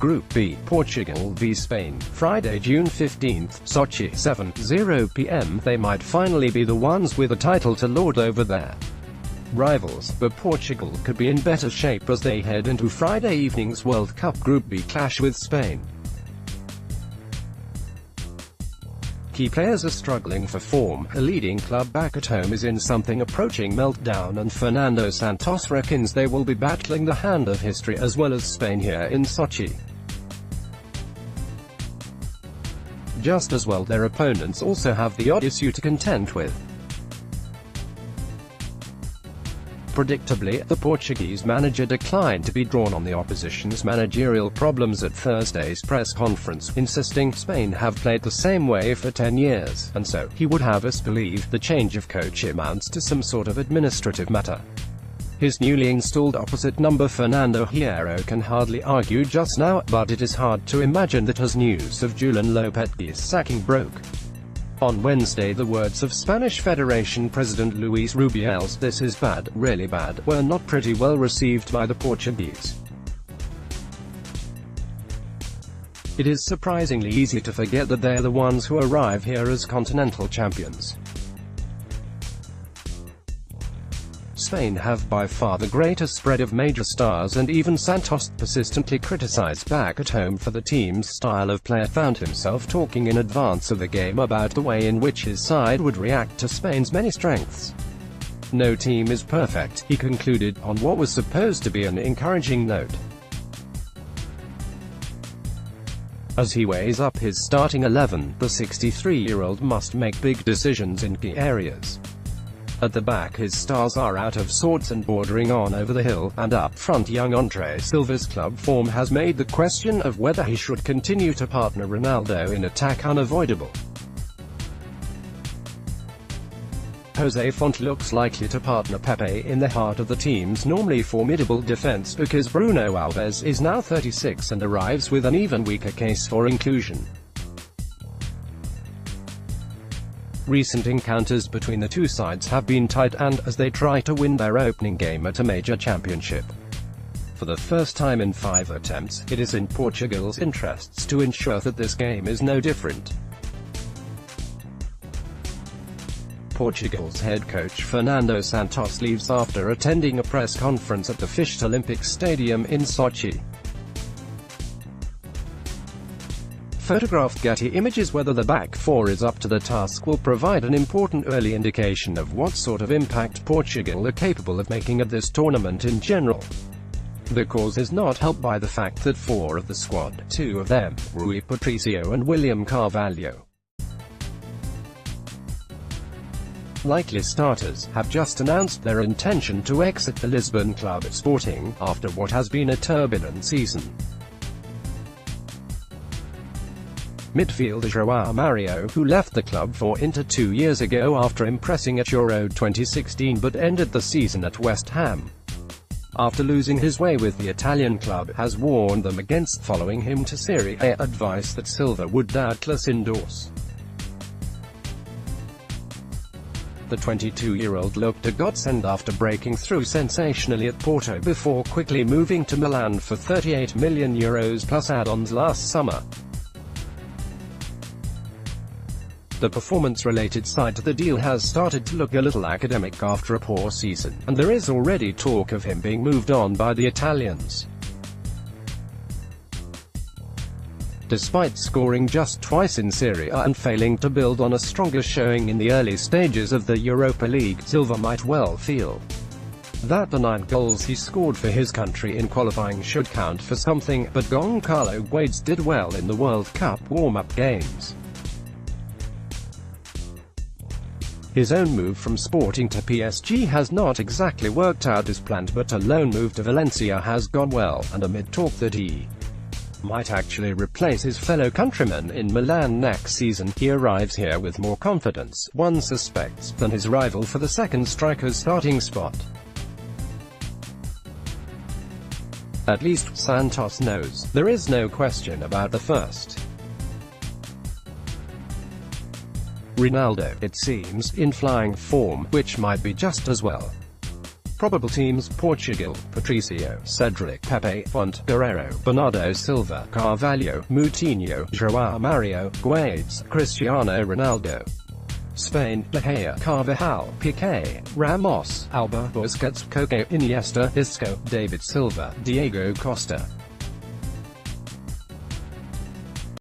Group B, Portugal v Spain, Friday, June 15, Sochi, 7:00 p.m. They might finally be the ones with a title to lord over their rivals, but Portugal could be in better shape as they head into Friday evening's World Cup Group B clash with Spain. Key players are struggling for form. A leading club back at home is in something approaching meltdown, and Fernando Santos reckons they will be battling the hand of history as well as Spain here in Sochi. Just as well, their opponents also have the odd issue to contend with. Predictably, the Portuguese manager declined to be drawn on the opposition's managerial problems at Thursday's press conference, insisting Spain have played the same way for 10 years, and so, he would have us believe, the change of coach amounts to some sort of administrative matter. His newly installed opposite number Fernando Hierro can hardly argue just now, but it is hard to imagine that as news of Julen Lopetegui's sacking broke on Wednesday, the words of Spanish Federation President Luis Rubiales, "This is bad, really bad," were not pretty well received by the Portuguese. It is surprisingly easy to forget that they're the ones who arrive here as continental champions. Spain have by far the greatest spread of major stars, and even Santos, persistently criticized back at home for the team's style of play, found himself talking in advance of the game about the way in which his side would react to Spain's many strengths. "No team is perfect," he concluded, on what was supposed to be an encouraging note. As he weighs up his starting 11, the 63-year-old must make big decisions in key areas. At the back, his stars are out of sorts and bordering on over the hill, and up front, young Andre Silva's club form has made the question of whether he should continue to partner Ronaldo in attack unavoidable. Jose Font looks likely to partner Pepe in the heart of the team's normally formidable defense, because Bruno Alves is now 36 and arrives with an even weaker case for inclusion. Recent encounters between the two sides have been tight, and as they try to win their opening game at a major championship for the first time in 5 attempts, it is in Portugal's interests to ensure that this game is no different. Portugal's head coach Fernando Santos leaves after attending a press conference at the Fished Olympic Stadium in Sochi. Photographed Getty Images. Whether the back four is up to the task will provide an important early indication of what sort of impact Portugal are capable of making at this tournament in general. The cause is not helped by the fact that 4 of the squad, 2 of them, Rui Patricio and William Carvalho, likely starters, have just announced their intention to exit the Lisbon club at Sporting, after what has been a turbulent season. Midfielder João Mario, who left the club for Inter 2 years ago after impressing at Euro 2016 but ended the season at West Ham after losing his way with the Italian club, has warned them against following him to Serie A, advice that Silva would doubtless endorse. The 22-year-old looked a godsend after breaking through sensationally at Porto before quickly moving to Milan for €38 million plus add-ons last summer. The performance-related side to the deal has started to look a little academic after a poor season, and there is already talk of him being moved on by the Italians. Despite scoring just twice in Serie A and failing to build on a stronger showing in the early stages of the Europa League, Silva might well feel that the 9 goals he scored for his country in qualifying should count for something, but Goncalo Guedes did well in the World Cup warm-up games. His own move from Sporting to PSG has not exactly worked out as planned, but a loan move to Valencia has gone well, and amid talk that he might actually replace his fellow countryman in Milan next season, he arrives here with more confidence, one suspects, than his rival for the second striker's starting spot. At least, Santos knows, there is no question about the first. Ronaldo, it seems, in flying form, which might be just as well. probable teams: Portugal, Patricio, Cedric, Pepe, Font, Guerrero, Bernardo Silva, Carvalho, Moutinho, João Mario, Guedes, Cristiano Ronaldo. Spain: De Gea, Carvajal, Piqué, Ramos, Alba, Busquets, Koke, Iniesta, Isco, David Silva, Diego Costa.